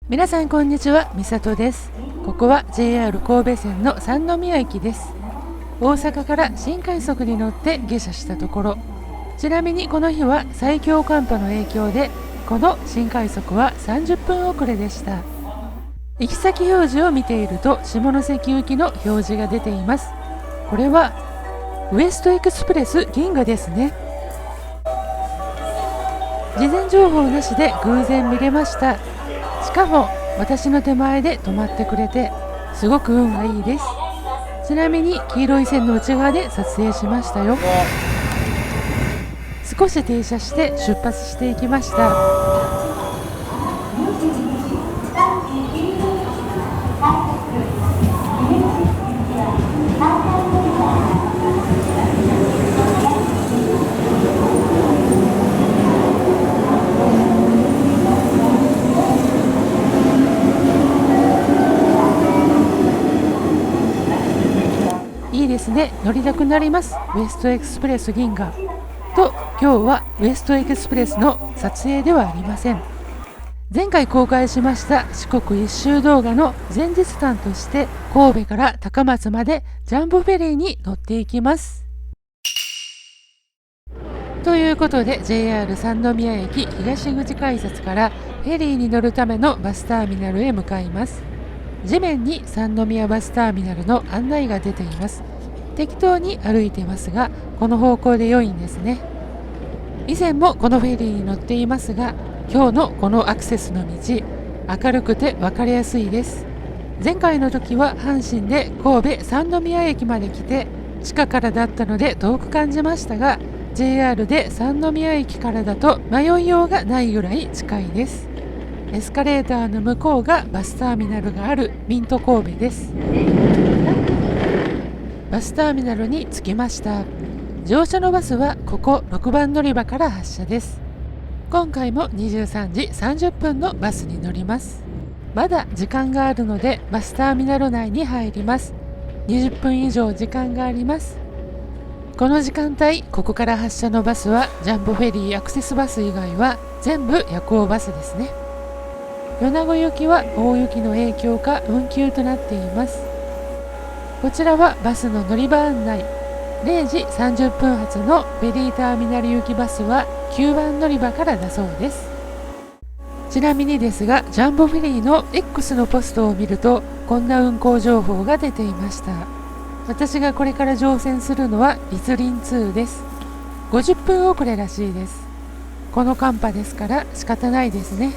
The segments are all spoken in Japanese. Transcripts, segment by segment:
皆さんこんにちは、みさとです。ここは JR 神戸線の三宮駅です。大阪から新快速に乗って下車したところ、ちなみにこの日は最強寒波の影響でこの新快速は30分遅れでした。行き先表示を見ていると下関行きの表示が出ています。これはウエストエクスプレス銀河ですね。事前情報なしで偶然見れました。しかも私の手前で止まってくれてすごく運がいいです。ちなみに黄色い線の内側で撮影しましたよ。少し停車して出発していきました。いいですね、乗りたくなります。ウエストエクスプレス銀河と、今日はウエストエクスプレスの撮影ではありません。前回公開しました四国一周動画の前日談として神戸から高松までジャンボフェリーに乗っていきます。ということで JR 三宮駅東口改札からフェリーに乗るためのバスターミナルへ向かいます。地面に三宮バスターミナルの案内が出ています。適当に歩いてますが、この方向で良いんですね。以前もこのフェリーに乗っていますが、今日のこのアクセスの道、明るくて分かりやすいです。前回の時は阪神で神戸三宮駅まで来て地下からだったので遠く感じましたが、 JR で三宮駅からだと迷いようがないぐらい近いです。エスカレーターの向こうがバスターミナルがあるミント神戸です。バスターミナルに着きました。乗車のバスはここ6番乗り場から発車です。今回も23時30分のバスに乗ります。まだ時間があるのでバスターミナル内に入ります。20分以上時間があります。この時間帯、ここから発車のバスはジャンボフェリーアクセスバス以外は全部夜行バスですね。米子行きは大雪の影響か運休となっています。こちらはバスの乗り場案内。0時30分発のフェリーターミナル行きバスは9番乗り場からだそうです。ちなみにですが、ジャンボフェリーの X のポストを見るとこんな運行情報が出ていました。私がこれから乗船するのは立林2です。50分遅れらしいです。この寒波ですから仕方ないですね。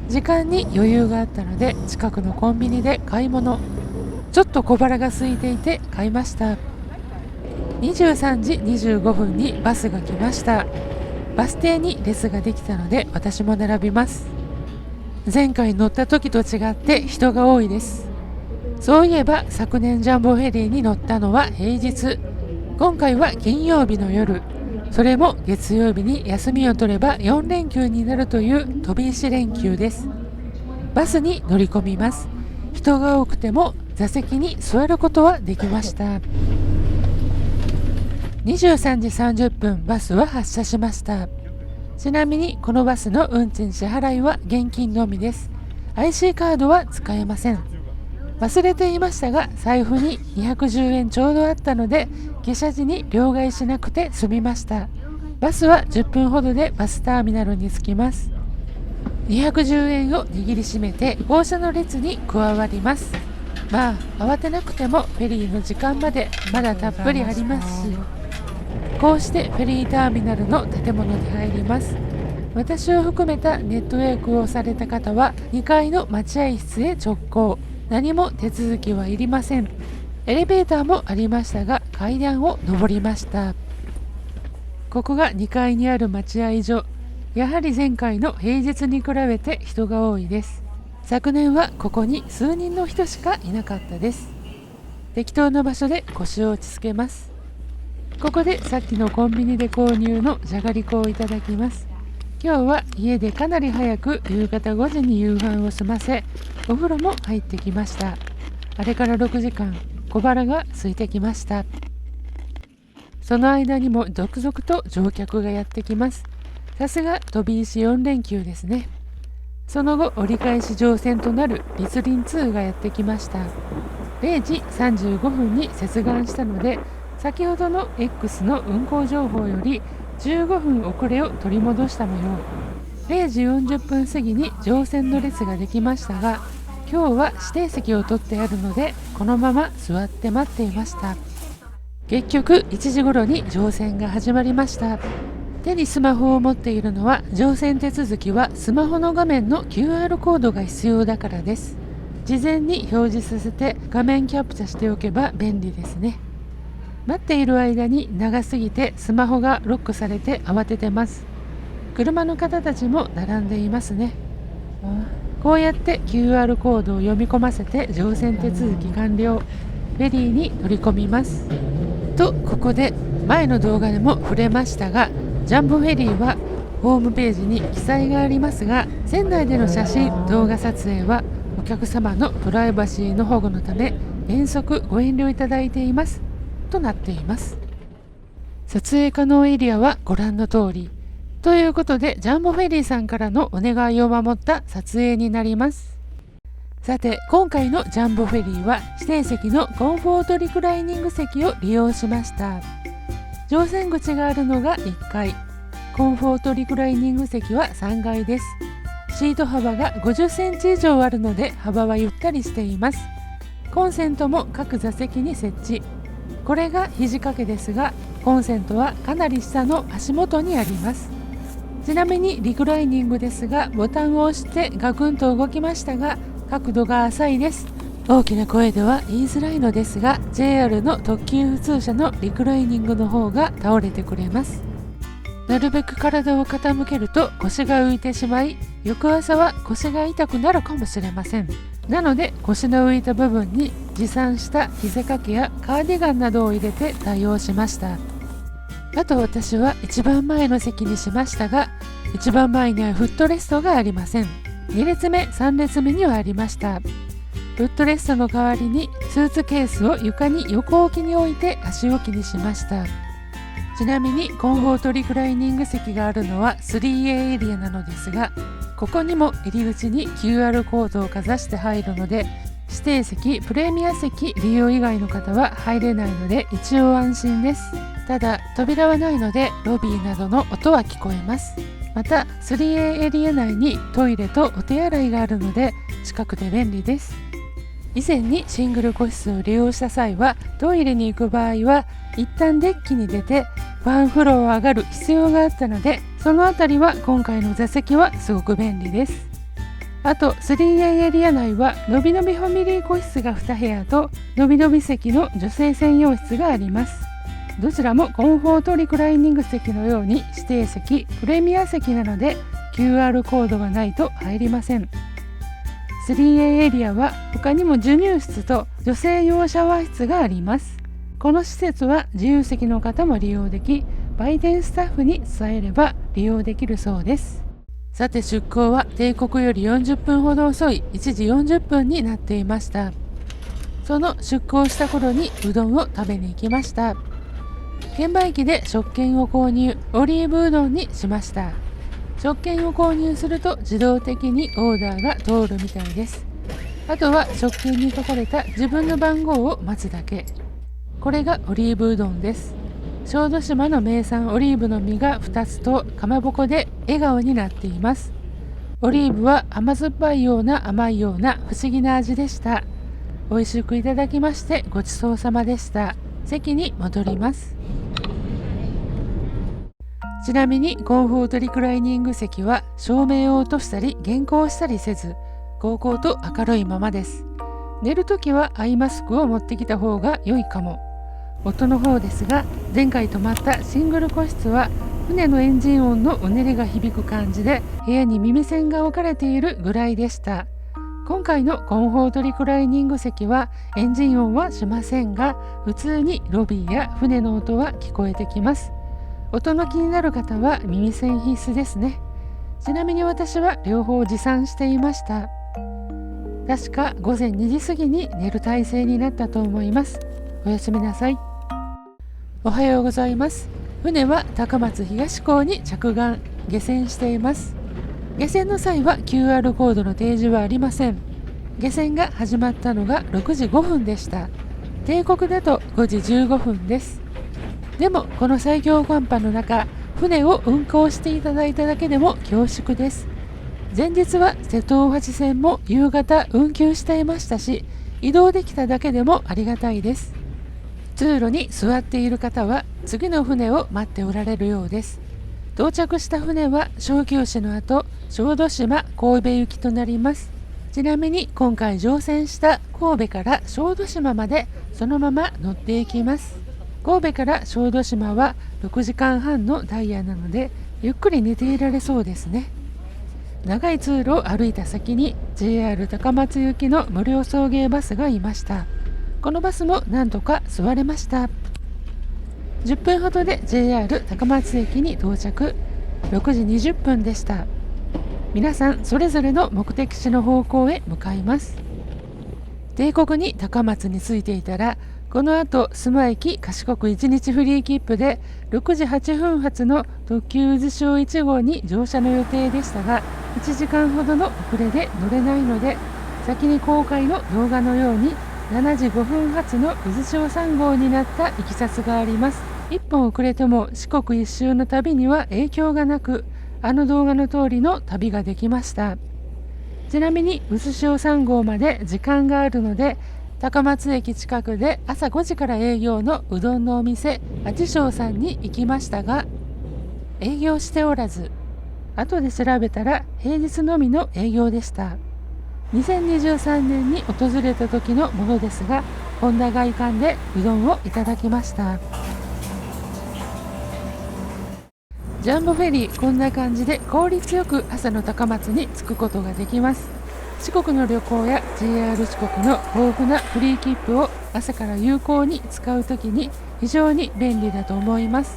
時間に余裕があったので近くのコンビニで買い物。ちょっと小腹が空いていて買いました。23時25分にバスが来ました。バス停に列ができたので私も並びます。前回乗った時と違って人が多いです。そういえば昨年ジャンボフェリーに乗ったのは平日。今回は金曜日の夜。それも月曜日に休みを取れば4連休になるという飛び石連休です。バスに乗り込みます。人が多くても座席に座ることはできました。23時30分バスは発車しました。ちなみにこのバスの運賃支払いは現金のみです。 IC カードは使えません。忘れていましたが財布に210円ちょうどあったので下車時に両替しなくて済みました。バスは10分ほどでバスターミナルに着きます。210円を握りしめて降車の列に加わります。まあ慌てなくてもフェリーの時間までまだたっぷりありますし、こうしてフェリーターミナルの建物に入ります。私を含めたネット予約をされた方は2階の待合室へ直行。何も手続きはいりません。エレベーターもありましたが階段を上りました。ここが2階にある待合所。やはり前回の平日に比べて人が多いです。昨年はここに数人の人しかいなかったです。適当な場所で腰を落ち着けます。ここでさっきのコンビニで購入のじゃがりこをいただきます。今日は家でかなり早く夕方5時に夕飯を済ませ、お風呂も入ってきました。あれから6時間、小腹が空いてきました。その間にも続々と乗客がやってきます。さすが飛び石4連休ですね。その後折り返し乗船となるリスリン2がやってきました。0時35分に接岸したので、先ほどの X の運航情報より15分遅れを取り戻した模様。0時40分過ぎに乗船の列ができましたが、今日は指定席を取ってあるのでこのまま座って待っていました。結局1時頃に乗船が始まりました。手にスマホを持っているのは、乗船手続きはスマホの画面の QR コードが必要だからです。事前に表示させて画面キャプチャしておけば便利ですね。待っている間に長すぎてスマホがロックされて慌ててます。車の方たちも並んでいますね。こうやって QR コードを読み込ませて乗船手続き完了。フェリーに乗り込みます。と、ここで前の動画でも触れましたが、ジャンボフェリーはホームページに記載がありますが、船内での写真・動画撮影はお客様のプライバシーの保護のため原則ご遠慮いただいていますとなっています。撮影可能エリアはご覧の通りということで、ジャンボフェリーさんからのお願いを守った撮影になります。さて、今回のジャンボフェリーは指定席のコンフォートリクライニング席を利用しました。乗船口があるのが1階、コンフォートリクライニング席は3階です。シート幅が50センチ以上あるので幅はゆったりしています。コンセントも各座席に設置。これが肘掛けですが、コンセントはかなり下の足元にあります。ちなみにリクライニングですが、ボタンを押してガクンと動きましたが、角度が浅いです。大きな声では言いづらいのですが、 JR の特急普通車のリクライニングの方が倒れてくれます。なるべく体を傾けると腰が浮いてしまい、翌朝は腰が痛くなるかもしれません。なので腰の浮いた部分に持参した膝掛けやカーディガンなどを入れて対応しました。あと私は一番前の席にしましたが、一番前にはフットレストがありません。2列目3列目にはありました。フットレストの代わりにスーツケースを床に横置きに置いて足置きにしました。ちなみにコンフォートリクライニング席があるのは 3A エリアなのですが、ここにも入り口に QR コードをかざして入るので、指定席プレミア席利用以外の方は入れないので一応安心です。ただ扉はないのでロビーなどの音は聞こえます。また 3A エリア内にトイレとお手洗いがあるので近くで便利です。以前にシングル個室を利用した際は、トイレに行く場合は一旦デッキに出てワンフロア上がる必要があったので、そのあたりは今回の座席はすごく便利です。あと 3A エリア内はのびのびファミリー個室が2部屋とのびのび席の女性専用室があります。どちらもコンフォートリクライニング席のように指定席プレミア席なので QR コードがないと入りません。3A エリアは他にも授乳室と女性用シャワー室があります。この施設は自由席の方も利用でき、売店スタッフに伝えれば利用できるそうです。さて、出港は定刻より40分ほど遅い1時40分になっていました。その出港した頃にうどんを食べに行きました。券売機で食券を購入、オリーブうどんにしました。食券を購入すると自動的にオーダーが通るみたいです。あとは食券に書かれた自分の番号を待つだけ。これがオリーブうどんです。小豆島の名産オリーブの実が2つとかまぼこで笑顔になっています。オリーブは甘酸っぱいような甘いような不思議な味でした。美味しくいただきましてごちそうさまでした。席に戻ります。ちなみにコンフォートリクライニング席は照明を落としたり減光したりせず、こうこうと明るいままです。寝るときはアイマスクを持ってきた方が良いかも。音の方ですが、前回泊まったシングル個室は船のエンジン音のうねりが響く感じで、部屋に耳栓が置かれているぐらいでした。今回のコンフォートリクライニング席はエンジン音はしませんが、普通にロビーや船の音は聞こえてきます。音の気になる方は耳栓必須ですね。ちなみに私は両方持参していました。確か午前2時過ぎに寝る体勢になったと思います。おやすみなさい。おはようございます。船は高松東港に着岸、下船しています。下船の際は QR コードの提示はありません。下船が始まったのが6時5分でした。定刻だと5時15分です。でもこの最強寒波の中、船を運航していただいただけでも恐縮です。前日は瀬戸大橋線も夕方運休していましたし、移動できただけでもありがたいです。通路に座っている方は次の船を待っておられるようです。到着した船は小休止の後、小豆島神戸行きとなります。ちなみに今回乗船した神戸から小豆島までそのまま乗っていきます。神戸から小豆島は6時間半のダイヤなので、ゆっくり寝ていられそうですね。長い通路を歩いた先に JR 高松行きの無料送迎バスがいました。このバスもなんとか座れました。10分ほどで JR 高松駅に到着。6時20分でした。皆さんそれぞれの目的地の方向へ向かいます。定刻に高松に着いていたら、この後須磨駅賢く1日フリー切符で6時8分発の特急うずしお1号に乗車の予定でしたが、1時間ほどの遅れで乗れないので、先に公開の動画のように7時5分発のうずしお3号になったいきさつがあります。1本遅れても四国一周の旅には影響がなく、あの動画の通りの旅ができました。ちなみにうずしお3号まで時間があるので、高松駅近くで朝5時から営業のうどんのお店あちしょうさんに行きましたが、営業しておらず、後で調べたら平日のみの営業でした。2023年に訪れた時のものですが、こんな外観でうどんをいただきました。ジャンボフェリー、こんな感じで効率よく朝の高松に着くことができます。四国の旅行や JR 四国の豊富なフリー切符を朝から有効に使うときに非常に便利だと思います。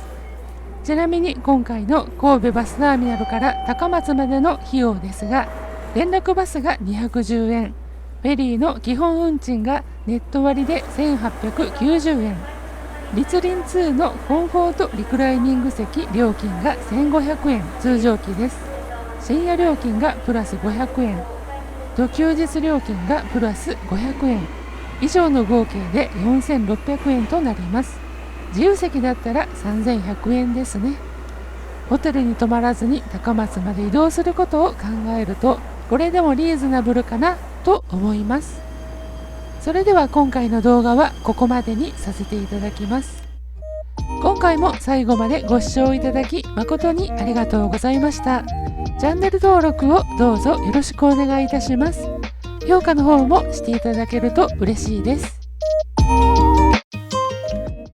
ちなみに今回の神戸バスターミナルから高松までの費用ですが、連絡バスが210円、フェリーの基本運賃がネット割で1890円、立林2のコンフォートリクライニング席料金が1500円通常期です。深夜料金がプラス500円、と休日料金がプラス500円以上の合計で4600円となります。自由席だったら3100円ですね。ホテルに泊まらずに高松まで移動することを考えると、これでもリーズナブルかなと思います。それでは今回の動画はここまでにさせていただきます。今回も最後までご視聴いただき誠にありがとうございました。チャンネル登録をどうぞよろしくお願いいたします。評価の方もしていただけると嬉しいです。